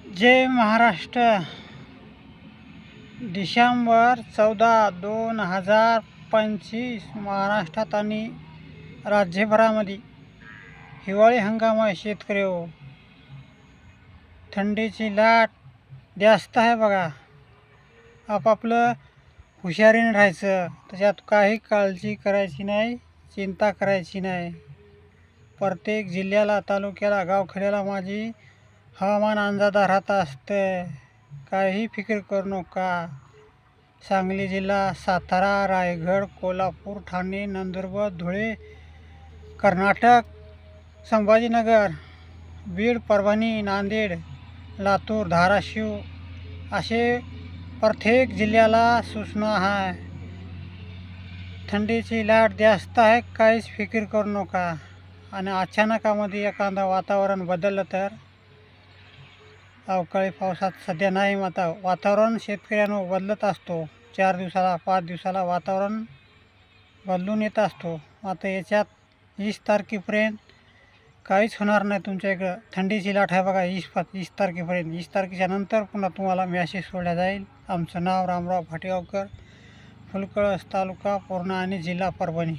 जय महाराष्ट्र. डिसेंबर 14, 2025 महाराष्ट्रात आणि राज्यभरामध्ये हिवाळी हंगाम आहे. शेतकरी हो, थंडीची लाट जास्त आहे बघा. आपापलं हुशारीने राहायचं, त्याच्यात काही काळजी करायची नाही, चिंता करायची नाही. प्रत्येक जिल्ह्याला, तालुक्याला, गावखेड्याला माझी हवामान अंदाज राहत असते. काही फिकीर करू नका. सांगली जिल्हा, सातारा, रायगड, कोल्हापूर, ठाणे, नंदुरबार, धुळे, कर्नाटक, संभाजीनगर, बीड, परभणी, नांदेड, लातूर, धाराशिव असे प्रत्येक जिल्ह्याला सूचना आहे. थंडीची लाट जास्त आहे, काहीच फिकीर करू नका. आणि अचानकामध्ये एखादं वातावरण बदललं तर अवकाळी पावसात सध्या नाही. वातावरण शेतकऱ्यांना बदलत असतो. 4 दिवसाला 5 दिवसाला वातावरण बदलून येत असतो. आता याच्यात 20 तारखेपर्यंत काहीच होणार नाही तुमच्या इकडं. थंडीची लाट आहे बघा 20 तारखेपर्यंत. 20 तारखेच्या नंतर पुन्हा तुम्हाला मॅसेज सोडला जाईल. आमचं नाव रामराव भाटेगावकर, फुलकळस, तालुका पूर्णा आणि जिल्हा परभणी.